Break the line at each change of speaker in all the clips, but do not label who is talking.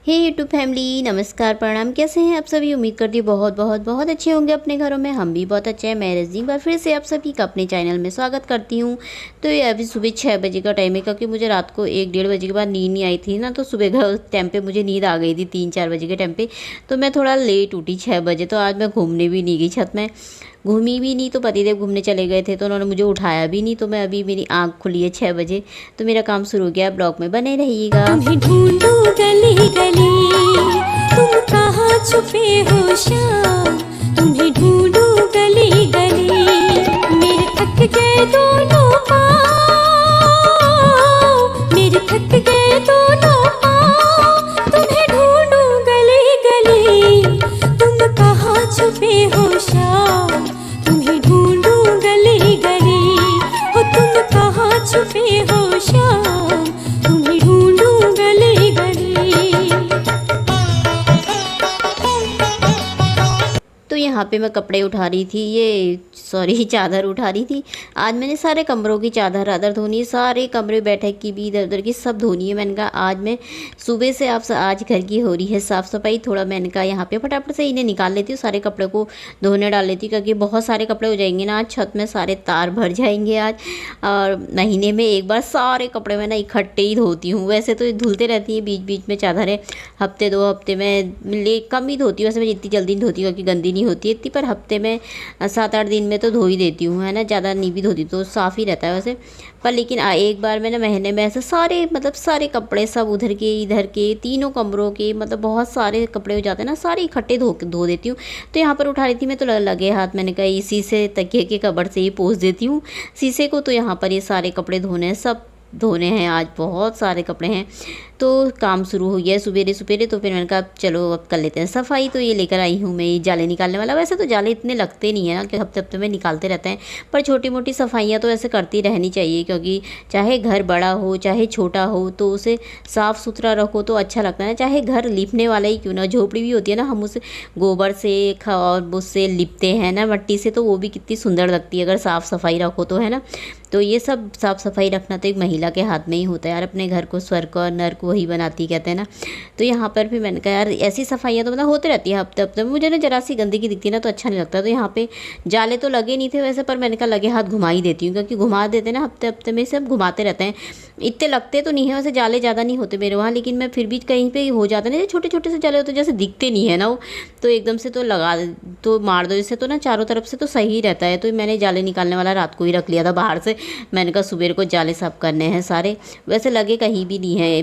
हे YouTube family, नमस्कार प्रणाम। कैसे हैं आप सभी? उम्मीद करती हूँ बहुत बहुत बहुत अच्छे होंगे अपने घरों में। हम भी बहुत अच्छे हैं। मैं रजनी बार फिर से आप सभी का अपने चैनल में स्वागत करती हूँ। तो ये अभी सुबह 6 बजे का टाइम है, क्योंकि मुझे रात को 1-1:30 बजे के बाद नींद नहीं आई थी ना, तो सुबह का टाइम पे मुझे नींद आ गई थी 3-4 बजे के टाइम पे। तो मैं थोड़ा लेट उठी 6 बजे। तो आज मैं घूमने भी नहीं गई, छत में घूमी भी नहीं। तो पतिदेव घूमने चले गए थे तो उन्होंने मुझे उठाया भी नहीं। तो मैं अभी, मेरी आँख खुली है 6 बजे, तो मेरा काम शुरू हो गया। ब्लॉग में बने रहिएगा।
तुम्हें ढूंढूं गली गली, तुम कहाँ छुपे हो श्याम। तुम्हें ढूंढूं गली गली, मेरे थक गए दोनों पाँव, मेरे थक गए दोनों पाँव। तुम्हें ढूंढूं गली गली, तुम कहाँ छुपे हो श्याम। तुम्हें ढूंढूं गली गली, हो तुम कहाँ छुपे हो श्याम। तुम्हें ढूंढूं गली गली।
तो यहाँ पे मैं कपड़े उठा रही थी, ये सॉरी चादर उठा रही थी। आज मैंने सारे कमरों की चादर आदर धोनी है, सारे कमरे बैठक की भी, इधर उधर की सब धोनी है। मैंने कहा आज मैं सुबह से आज घर की हो रही है साफ़ सफाई। थोड़ा मैंने कहा यहाँ पे फटाफट से इन्हें निकाल लेती हूँ, सारे कपड़े को धोने डाल लेती हूँ, क्योंकि बहुत सारे कपड़े हो जाएंगे ना आज, छत में सारे तार भर जाएंगे आज। और महीने में एक बार सारे कपड़े मैं ना इकट्ठे ही धोती हूँ। वैसे तो धुलते रहती हैं बीच बीच में चादरें, हफ्ते 2 हफ्ते में कम ही धोती हूँ। वैसे मैं जितनी जल्दी नहीं धोती, क्योंकि गंदी नहीं होती है इतनी, पर हफ्ते में 7-8 दिन में तो धो ही देती हूँ, है ना। ज़्यादा नहीं भी धोती तो साफ़ ही रहता है वैसे। पर लेकिन एक बार मैंने महीने में ऐसे सारे, मतलब सारे कपड़े सब उधर के इधर के, तीनों कमरों के, मतलब बहुत सारे कपड़े हो जाते हैं ना, सारे इकट्ठे धो देती हूँ। तो यहाँ पर उठा रही थी मैं, तो लगे हाथ, मैंने कहा इसी से तकिए के कबर्ड से ही पोंछ देती हूँ शीशे को। तो यहाँ पर ये सारे कपड़े धोने हैं, सब धोने हैं आज, बहुत सारे कपड़े हैं। तो काम शुरू हो गया है सवेरे सवेरे। तो फिर मैंने कहा चलो अब कर लेते हैं सफाई। तो ये लेकर आई हूँ मैं ये जाले निकालने वाला। वैसे तो जाले इतने लगते नहीं है ना, कि हफ्ते हफ्ते में निकालते रहते हैं, पर छोटी मोटी सफाइयाँ तो ऐसे करती रहनी चाहिए, क्योंकि चाहे घर बड़ा हो चाहे छोटा हो, तो उसे साफ़ सुथरा रखो तो अच्छा लगता है। चाहे घर लिपने वाला ही क्यों ना, झोपड़ी भी होती है ना, हम उसे गोबर से और उससे लिपते हैं ना, मिट्टी से, तो वो भी कितनी सुंदर लगती है अगर साफ़ सफाई रखो तो, है ना। तो ये सब साफ़ सफाई रखना तो एक महिला के हाथ में ही होता है यार। अपने घर को स्वर्ग और नर्क वही बनाती, कहते हैं ना। तो यहाँ पर भी मैंने कहा यार ऐसी सफाइयाँ तो मतलब होती रहती है हफ्ते हफ्ते में। मुझे ना जरा सी गंदगी दिखती है ना तो अच्छा नहीं लगता। तो यहाँ पे जाले तो लगे नहीं थे वैसे, पर मैंने कहा लगे हाथ घुमा ही देती हूँ, क्योंकि घुमा देते हैं ना हफ्ते हफ्ते में, सब घुमाते रहते हैं। इतने लगते तो नहीं है वैसे, जाले ज़्यादा नहीं होते मेरे वहाँ, लेकिन मैं फिर भी कहीं पर हो जाता है ना, छोटे छोटे से जाले होते जैसे दिखते नहीं है ना वो, तो एकदम से तो लगा तो मार दो इससे, तो ना चारों तरफ से तो सही रहता है। तो मैंने जाले निकालने वाला रात को ही रख लिया था बाहर से। मैंने कहा सुबह को जाले साफ करने हैं सारे, वैसे लगे कहीं भी नहीं है,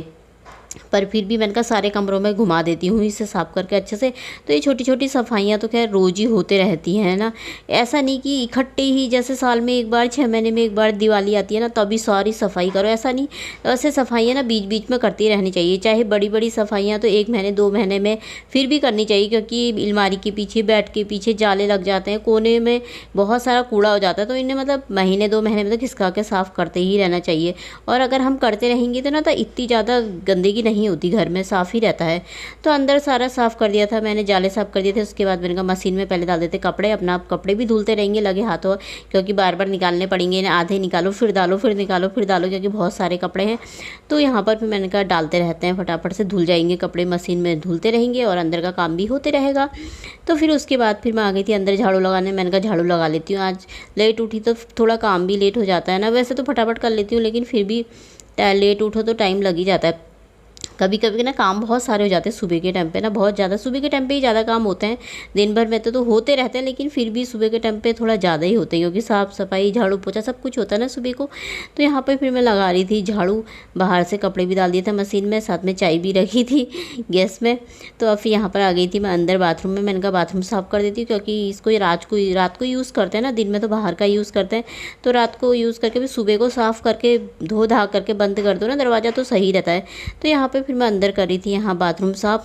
पर फिर भी मैंने कहा सारे कमरों में घुमा देती हूँ इसे साफ़ करके अच्छे से। तो ये छोटी छोटी सफाइयाँ तो खैर रोज़ ही होते रहती हैं ना, ऐसा नहीं कि इकट्ठे ही जैसे साल में एक बार, 6 महीने में एक बार दिवाली आती है ना तभी सारी सफाई करो, ऐसा नहीं। वैसे सफाइयाँ ना बीच बीच में करती रहनी चाहिए। चाहे बड़ी बड़ी सफाइयाँ तो 1 महीने 2 महीने में फिर भी करनी चाहिए, क्योंकि अलमारी के पीछे, बेड के पीछे जाले लग जाते हैं, कोने में बहुत सारा कूड़ा हो जाता है। तो इन्हें मतलब महीने 2 महीने में तो खिसका के साफ़ करते ही रहना चाहिए। और अगर हम करते रहेंगे तो ना, तो इतनी ज़्यादा गंदगी नहीं होती घर में, साफ़ ही रहता है। तो अंदर सारा साफ़ कर दिया था मैंने, जाले साफ़ कर दिए थे। उसके बाद मैंने कहा मशीन में पहले डाल देते कपड़े, अपना आप कपड़े भी धुलते रहेंगे लगे हाथों, क्योंकि बार बार निकालने पड़ेंगे ना, आधे निकालो फिर डालो, फिर निकालो फिर डालो, क्योंकि बहुत सारे कपड़े हैं। तो यहाँ पर फिर मैंने कहा डालते रहते हैं, फटाफट से धुल जाएंगे कपड़े, मशीन में धुलते रहेंगे और अंदर का काम भी होते रहेगा। तो फिर उसके बाद फिर मैं आ गई थी अंदर झाड़ू लगाने। मैंने कहा झाड़ू लगा लेती हूँ, आज लेट उठी तो थोड़ा काम भी लेट हो जाता है ना। वैसे तो फटाफट कर लेती हूँ, लेकिन फिर भी लेट उठो तो टाइम लग ही जाता है। कभी कभी ना काम बहुत सारे हो जाते हैं सुबह के टाइम पे ना, बहुत ज़्यादा सुबह के टाइम पे ही ज़्यादा काम होते हैं। दिन भर में तो होते रहते हैं, लेकिन फिर भी सुबह के टाइम पे थोड़ा ज़्यादा ही होते हैं, क्योंकि साफ़ सफाई झाड़ू पोछा सब कुछ होता है ना सुबह को। तो यहाँ पे फिर मैं लगा रही थी झाड़ू, बाहर से कपड़े भी डाल दिए थे मशीन में, साथ में चाय भी रखी थी गैस में। तो अब फिर यहाँ पर आ गई थी मैं अंदर बाथरूम में। मैंने कहा बाथरूम साफ़ कर देती हूँ, क्योंकि इसको रात को यूज़ करते हैं ना, दिन में तो बाहर का यूज़ करते हैं। तो रात को यूज़ करके फिर सुबह को साफ़ करके धो धा करके बंद कर दो ना दरवाज़ा, तो सही रहता है। तो यहाँ पर फिर मैं अंदर कर रही थी यहाँ बाथरूम साफ़।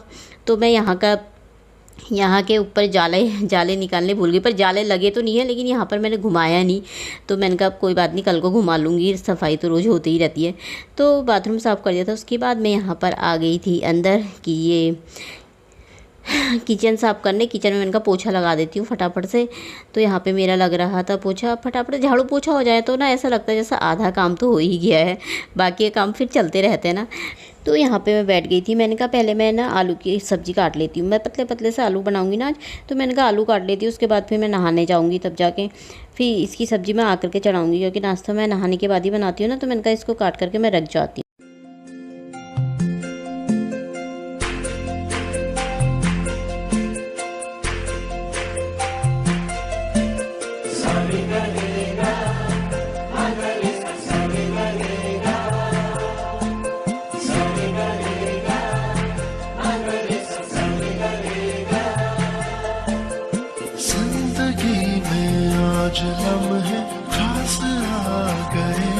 तो मैं यहाँ के ऊपर जाले निकालने भूल गई, पर जाले लगे तो नहीं है, लेकिन यहाँ पर मैंने घुमाया नहीं। तो मैंने कहा कोई बात नहीं, कल को घुमा लूँगी, सफाई तो रोज़ होती ही रहती है। तो बाथरूम साफ़ कर दिया था। उसके बाद मैं यहाँ पर आ गई थी अंदर कि ये किचन साफ़ करने। किचन में मैंने कहा पोछा लगा देती हूँ फटाफट से। तो यहाँ पे मेरा लग रहा था पोछा, फटाफट झाड़ू पोछा हो जाए तो ना ऐसा लगता है जैसा आधा काम तो हो ही गया है, बाकी काम फिर चलते रहते हैं ना। तो यहाँ पे मैं बैठ गई थी। मैंने कहा पहले मैं ना आलू की सब्ज़ी काट लेती हूँ, मैं पतले पतले से आलू बनाऊँगी ना आज, तो मैंने कहा आलू काट लेती हूँ, उसके बाद फिर मैं नहाने जाऊँगी, तब जाके फिर इसकी सब्ज़ी मैं आकर के चढ़ाऊँगी, क्योंकि नाश्ता मैं नहाने के बाद ही बनाती हूँ ना। तो मैंने कहा इसको काट करके मैं रख जाती हूँ।
जिंदगी में आज लम्हे खास आ गए,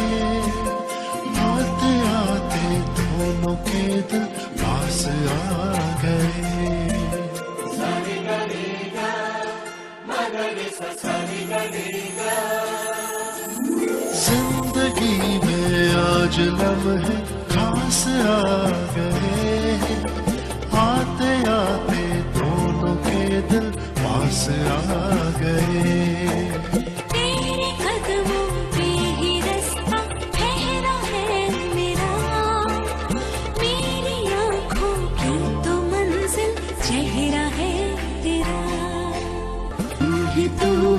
आते आते दोनों के दिल पास आ गए। जिंदगी में आज लम्हे खास आ गए, आते आते दोनों के दिल पास आ गए।
तेरे कदमों पे ही रास्ता ठहरा है मेरा, मेरी आँखों की तो मंजिल चेहरा है तेरा।
तू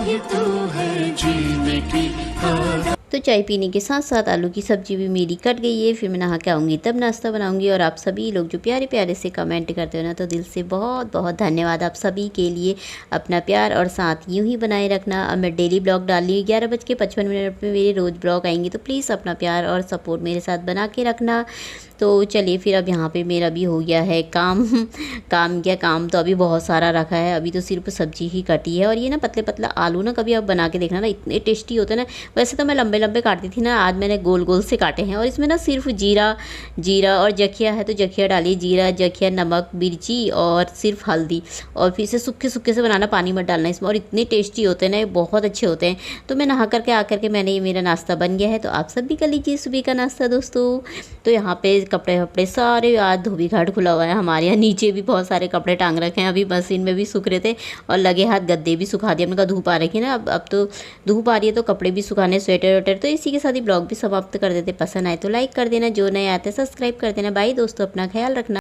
ही तू है जीने की आदत।
तो चाय पीने के साथ साथ आलू की सब्ज़ी भी मेरी कट गई है। फिर मैं नहा के आऊँगी तब नाश्ता बनाऊँगी। और आप सभी लोग जो प्यारे प्यारे से कमेंट करते हो ना, तो दिल से बहुत बहुत धन्यवाद आप सभी के लिए। अपना प्यार और साथ यूँ ही बनाए रखना। अब मैं डेली ब्लॉग डाल रही हूँ, 11:55 पे मेरे रोज़ ब्लॉग आएंगे, तो प्लीज़ अपना प्यार और सपोर्ट मेरे साथ बना के रखना। तो चलिए फिर अब यहाँ पे मेरा भी हो गया है काम तो अभी बहुत सारा रखा है। अभी तो सिर्फ सब्जी ही कटी है। और ये ना पतले पतला आलू ना कभी आप बना के देखना ना, इतने टेस्टी होते हैं ना। वैसे तो मैं लंबे लंबे काटती थी ना, आज मैंने गोल गोल से काटे हैं। और इसमें ना सिर्फ जीरा और जखिया है तो जखिया डालिए, जीरा जखिया नमक मिर्ची और सिर्फ हल्दी, और फिर इसे सूखे सूखे से बनाना, पानी मत डालना इसमें। और इतने टेस्टी होते हैं ना, ये बहुत अच्छे होते हैं। तो मैं नहा करके आकर के मैंने ये मेरा नाश्ता बन गया है। तो आप सब भी कर लीजिए सुबह का नाश्ता दोस्तों। तो यहाँ पे कपड़े वपड़े सारे आज धोबी घाट खुला हुआ है हमारे यहाँ। नीचे भी बहुत सारे कपड़े टांग रखे हैं, अभी मशीन में भी सूख रहे थे। और लगे हाथ गद्दे भी सुखा दिए। हमने कहा धूप आ रखी है ना, अब तो धूप आ रही है तो कपड़े भी सुखाने, स्वेटर वेटर। तो इसी के साथ ही ब्लॉग भी समाप्त कर देते। पसंद आए तो लाइक कर देना, जो नए आते सब्सक्राइब कर देना। बाय दोस्तों, अपना ख्याल रखना।